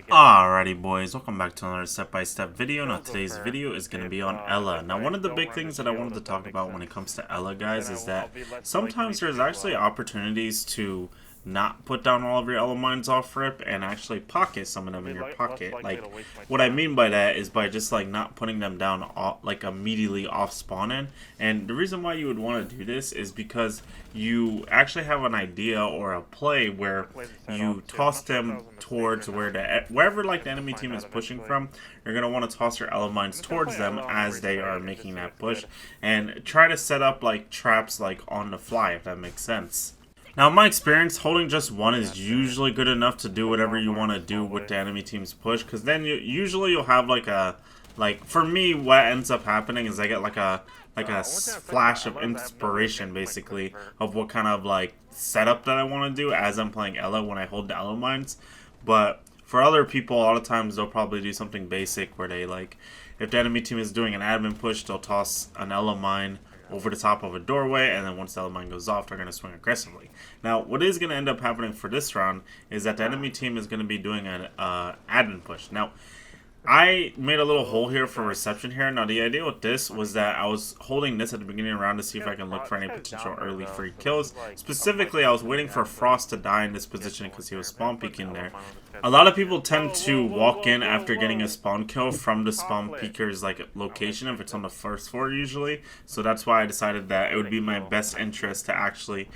Alrighty boys, welcome back to another step-by-step video. Now today's video is going to be on Ella. Now one of the big things that I wanted to talk about when it comes to Ella, guys, is that sometimes there's actually opportunities to not put down all of your Ella mines off rip and actually pocket some of them in your pocket. Like, what I mean by that is by just like not putting them down like immediately off spawning. And the reason why you would want to do this is because you actually have an idea or a play where you toss them towards wherever like the enemy team is pushing from. You're going to want to toss your Ella mines towards them as they are making that push and try to set up like traps like on the fly, if that makes sense. Now, in my experience, holding just one is usually good enough to do whatever you want to do with the enemy team's push, because then you'll have like for me, what ends up happening is I get like a flash of inspiration, basically, of what kind of like setup that I want to do as I'm playing Ella when I hold the Ella mines. But for other people, a lot of times they'll probably do something basic where they like, if the enemy team is doing an admin push, they'll toss an Ella mine over the top of a doorway, and then once the Ella mine goes off, they're going to swing aggressively. Now, what is going to end up happening for this round is that the enemy team is going to be doing an admin push. Now, I made a little hole here for reception here. Now, the idea with this was that I was holding this at the beginning of the round to see if I can look for any potential early free kills. Specifically, I was waiting for Frost to die in this position because he was spawn peeking there. A lot of people tend to walk in after getting a spawn kill from the spawn peeker's like location if it's on the first floor usually. So that's why I decided that it would be my best interest to actually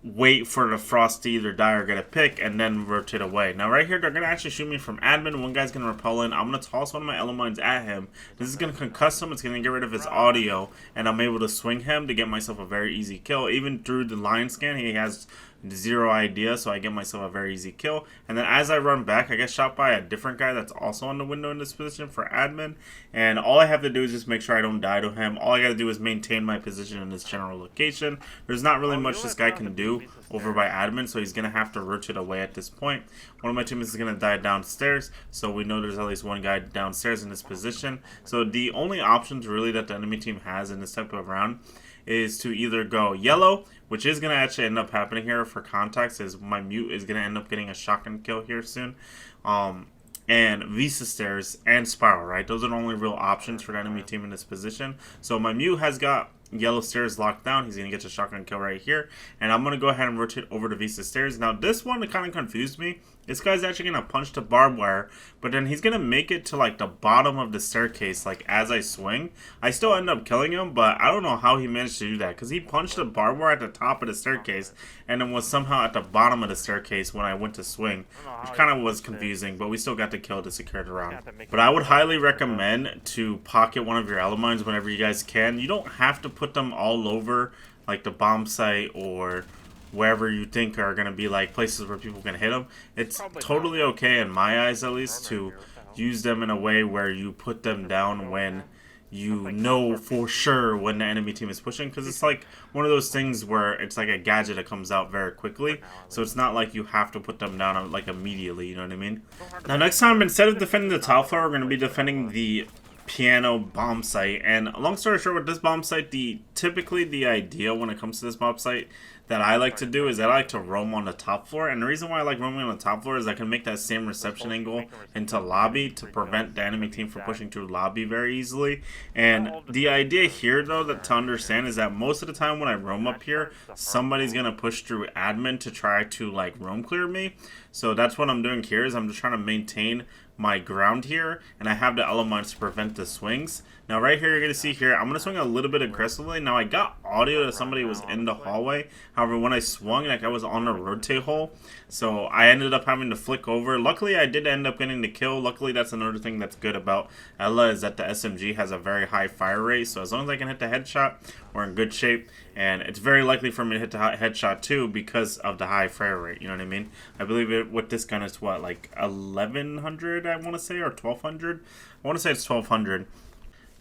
wait for the Frost to either die or get a pick and then rotate away. Now right here, they're going to actually shoot me from admin. One guy's going to repel in. I'm going to toss one of my Ella mines at him. This is going to concuss him. It's going to get rid of his audio, and I'm able to swing him to get myself a very easy kill. Even through the line scan, he has zero idea, so I get myself a very easy kill. And then as I run back, I get shot by a different guy that's also on the window in this position for admin, and all I have to do is just make sure I don't die to him. All I gotta do is maintain my position in this general location. There's not really much this guy can do over by admin, so he's gonna have to rotate away at this point. One of my teammates is gonna die downstairs, so we know there's at least one guy downstairs in this position. So the only options really that the enemy team has in this type of round is to either go yellow, which is going to actually end up happening here for context, is my mute is going to end up getting a shotgun kill here soon, and Visa Stairs and Spiral, right? Those are the only real options for the enemy team in this position. So my mute has got yellow stairs locked down. He's going to get a shotgun kill right here, and I'm going to go ahead and rotate over to Visa Stairs. Now this one kind of confused me. This guy's actually going to punch the barbed wire, but then he's going to make it to like the bottom of the staircase like as I swing. I still end up killing him, but I don't know how he managed to do that, because he punched the barbed wire at the top of the staircase and then was somehow at the bottom of the staircase when I went to swing, which kind of was confusing, but we still got the kill to secure the round. But I would highly recommend to pocket one of your Ella mines whenever you guys can. You don't have to put them all over like the bomb site or wherever you think are going to be like places where people can hit them. It's totally okay, in my eyes at least, to use them in a way where you put them down when you know for sure when the enemy team is pushing, because it's like one of those things where it's like a gadget that comes out very quickly, so it's not like you have to put them down like immediately, you know what I mean? Now next time, instead of defending the top floor, we're going to be defending the piano bomb site. And long story short, with this bomb site, typically the idea when it comes to this bomb site that I like to do is that I like to roam on the top floor. And the reason why I like roaming on the top floor is I can make that same reception angle into lobby to prevent the enemy team from pushing through lobby very easily. And the idea here, though, to understand is that most of the time when I roam up here, somebody's going to push through admin to try to like roam clear me. So that's what I'm doing here, is I'm just trying to maintain my ground here, and I have the Ella mines to prevent the swings. Now right here, you're going to see here, I'm going to swing a little bit aggressively. Now I got audio that somebody was in the hallway. However, when I swung, like I was on a rotate hole, so I ended up having to flick over. Luckily, I did end up getting the kill. Luckily, that's another thing that's good about Ella, is that the SMG has a very high fire rate. So as long as I can hit the headshot, we're in good shape. And it's very likely for me to hit the headshot too because of the high fire rate, you know what I mean? I believe it with this gun it's what, like 1100 I want to say, or 1200? I want to say it's 1200.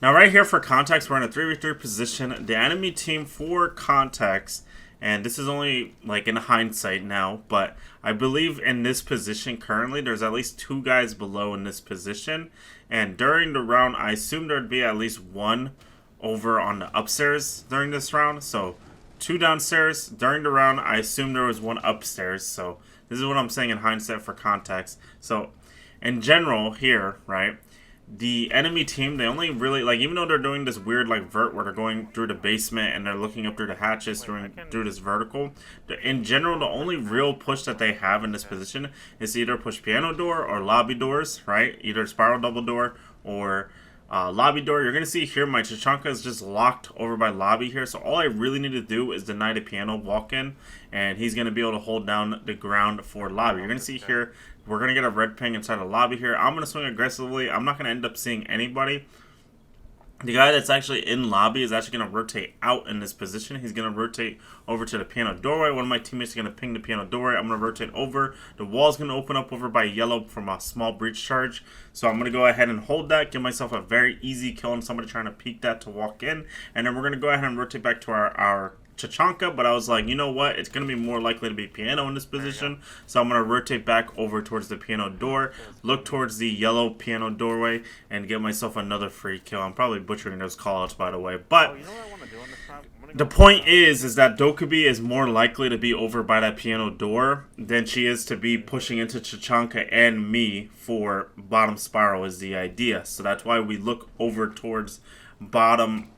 Now right here for context, we're in a 3v3 position. The enemy team, for context, and this is only like in hindsight now, but I believe in this position currently there's at least 2 guys below in this position. And during the round, I assume there'd be at least 1 over on the upstairs during this round. So 2 downstairs. During the round, I assume there was 1 upstairs. So this is what I'm saying in hindsight for context. So in general here, right, the enemy team, they only really, like, even though they're doing this weird, like, vert where they're going through the basement and they're looking up through the hatches through this vertical, in general, the only real push that they have in this position is to either push piano door or lobby doors, right? Either spiral double door or lobby door. You're going to see here my Tachanka is just locked over by lobby here. So all I really need to do is deny the piano walk in. And he's going to be able to hold down the ground for lobby. You're going to see here, we're going to get a red ping inside the lobby here. I'm going to swing aggressively. I'm not going to end up seeing anybody. The guy that's actually in lobby is actually going to rotate out in this position. He's going to rotate over to the piano doorway. One of my teammates is going to ping the piano doorway. I'm going to rotate over. The wall is going to open up over by yellow from a small breach charge. So I'm going to go ahead and hold that. Give myself a very easy kill on somebody trying to peek that to walk in. And then we're going to go ahead and rotate back to our Tachanka, but I was like, you know what? It's going to be more likely to be piano in this position. So I'm going to rotate back over towards the piano door, look towards the yellow piano doorway, and get myself another free kill. I'm probably butchering those callouts, by the way. But the point is that Dokubi is more likely to be over by that piano door than she is to be pushing into Tachanka and me for bottom spiral is the idea. So that's why we look over towards bottom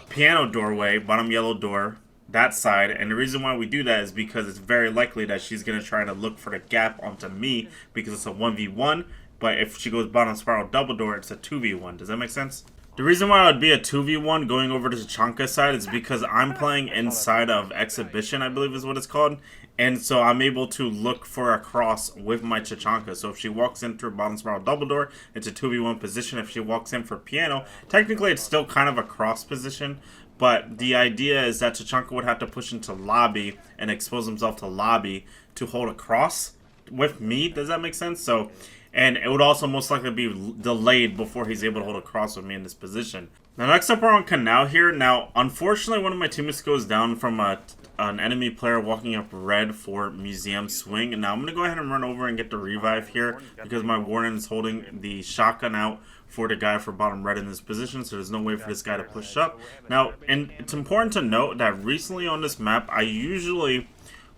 piano doorway, bottom yellow door, that side. And the reason why we do that is because it's very likely that she's going to try to look for the gap onto me because it's a 1v1. But if she goes bottom spiral double door, it's a 2v1. Does that make sense? The reason why it would be a 2v1 going over to Tachanka's side is because I'm playing inside of Exhibition, I believe is what it's called. And so I'm able to look for a cross with my Tachanka. So if she walks in through bottom spiral double door, it's a 2v1 position. If she walks in for piano, technically it's still kind of a cross position. But the idea is that Tachanka would have to push into lobby and expose himself to lobby to hold a cross with me. Does that make sense? So, and it would also most likely be delayed before he's able to hold a cross with me in this position. Now next up we're on Kanal here. Now unfortunately one of my teammates goes down from an enemy player walking up red for Museum Swing. And now I'm going to go ahead and run over and get the revive here because my warden is holding the shotgun out for the guy for bottom red in this position, so there's no way for this guy to push up. Now, and it's important to note that recently on this map, I usually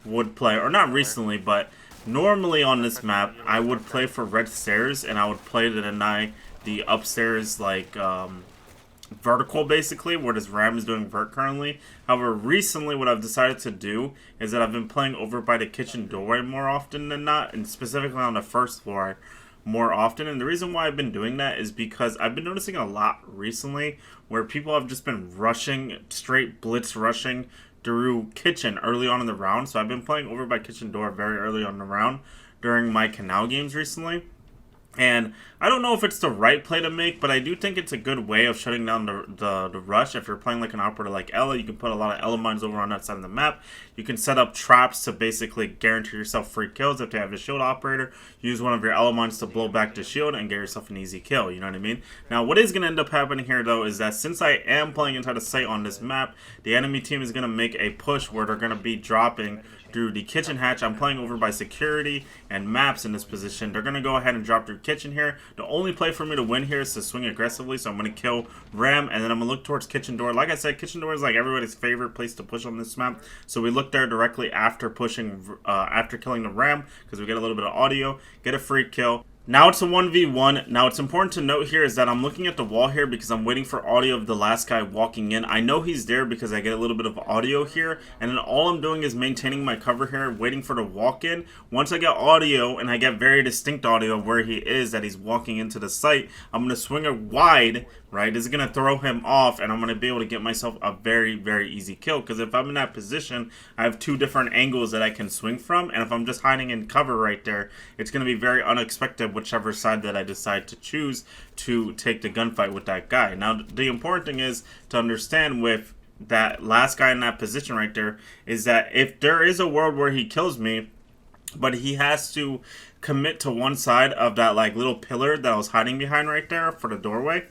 would play, or not recently, but normally on this map, I would play for red stairs, and I would play to deny the upstairs, like, vertical, basically, where this ram is doing vert currently. However, recently, what I've decided to do is that I've been playing over by the kitchen doorway more often than not, and specifically on the first floor more often. And the reason why I've been doing that is because I've been noticing a lot recently where people have just been rushing, straight blitz rushing through kitchen early on in the round. So I've been playing over by kitchen door very early on in the round during my Kanal games recently. And I don't know if it's the right play to make, but I do think it's a good way of shutting down the rush. If you're playing like an operator like Ella, you can put a lot of Ella mines over on that side of the map. You can set up traps to basically guarantee yourself free kills. If they have a shield operator, use one of your Ella mines to blow back the shield and get yourself an easy kill. You know what I mean? Now, what is going to end up happening here, though, is that since I am playing inside a site on this map, the enemy team is going to make a push where they're going to be dropping through the kitchen hatch. I'm playing over by security and maps in this position. They're going to go ahead and drop through kitchen here. The only play for me to win here is to swing aggressively, so I'm going to kill Ram, and then I'm going to look towards kitchen door. Like I said, kitchen door is like everybody's favorite place to push on this map, so we look there directly after pushing, after killing the Ram, because we get a little bit of audio, get a free kill. Now it's a 1v1. Now it's important to note here is that I'm looking at the wall here because I'm waiting for audio of the last guy walking in. I know he's there because I get a little bit of audio here, and then all I'm doing is maintaining my cover here, waiting for the walk in. Once I get audio, and I get very distinct audio of where he is, that he's walking into the site, I'm going to swing it wide, right? This is going to throw him off, and I'm going to be able to get myself a very, very easy kill, because if I'm in that position, I have two different angles that I can swing from, and if I'm just hiding in cover right there, it's going to be very unexpected whichever side that I decide to choose to take the gunfight with that guy. Now, the important thing is to understand with that last guy in that position right there is that if there is a world where he kills me, but he has to commit to one side of that like little pillar that I was hiding behind right there for the doorway.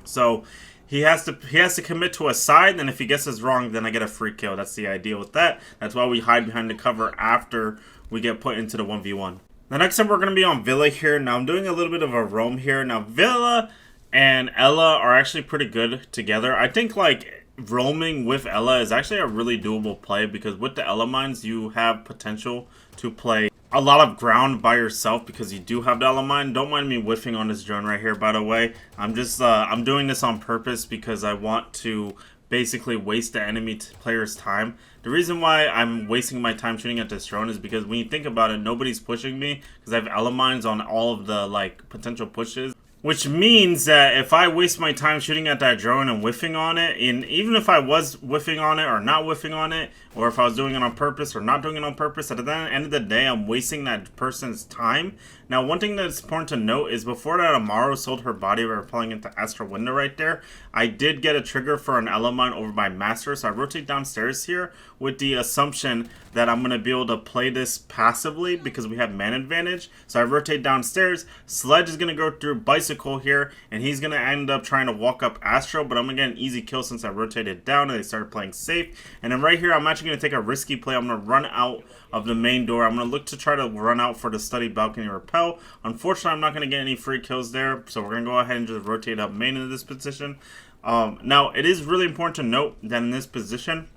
So he has to commit to a side, and if he guesses wrong, then I get a free kill. That's the idea with that. That's why we hide behind the cover after we get put into the 1v1. Now next up we're going to be on Villa here. Now I'm doing a little bit of a roam here. Now Villa and Ella are actually pretty good together. I think like roaming with Ella is actually a really doable play because with the Ella mines you have potential to play a lot of ground by yourself because you do have the Ela mine. Don't mind me whiffing on this drone right here, by the way. I'm just I'm doing this on purpose because I want to basically waste the enemy player's time. The reason why I'm wasting my time shooting at this drone is because when you think about it, nobody's pushing me because I have Ela mines on all of the like potential pushes. Which means that if I waste my time shooting at that drone and whiffing on it, and even if I was whiffing on it or not whiffing on it, or if I was doing it on purpose or not doing it on purpose, at the end of the day, I'm wasting that person's time. Now, one thing that's important to note is before that Amaro sold her body repelling into Astral Window right there, I did get a trigger for an Ela mine over by Master, so I rotate downstairs here with the assumption that I'm going to be able to play this passively because we have man advantage. So I rotate downstairs, Sledge is going to go through Bicycle here, and he's going to end up trying to walk up Astro, but I'm going to get an easy kill since I rotated down and they started playing safe. And then right here, I'm actually going to take a risky play. I'm going to run out of the main door. I'm going to look to try to run out for the study balcony repel. Unfortunately, I'm not going to get any free kills there, so we're going to go ahead and just rotate up main into this position. Now, it is really important to note that in this position,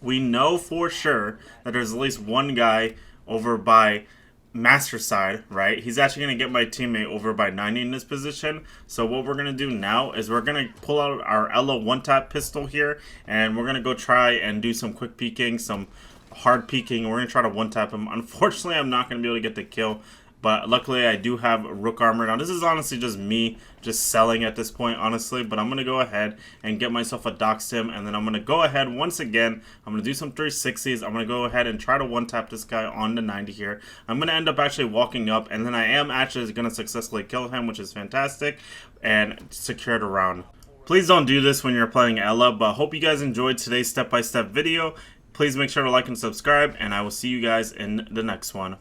we know for sure that there's at least one guy over by Master side, right? He's actually going to get my teammate over by 90 in this position. So what we're going to do now is we're going to pull out our Ela one-tap pistol here, and we're going to go try and do some quick peeking, some hard peeking. We're going to try to one-tap him. Unfortunately, I'm not going to be able to get the kill, but luckily I do have Rook armor. Now, this is honestly just me just selling at this point, honestly, but I'm going to go ahead and get myself a Doc Sim, and then I'm going to go ahead once again. I'm going to do some 360s. I'm going to go ahead and try to one-tap this guy on the 90 here. I'm going to end up actually walking up, and then I am actually going to successfully kill him, which is fantastic, and secure the round. Please don't do this when you're playing Ela, but I hope you guys enjoyed today's step-by-step video. Please make sure to like and subscribe, and I will see you guys in the next one.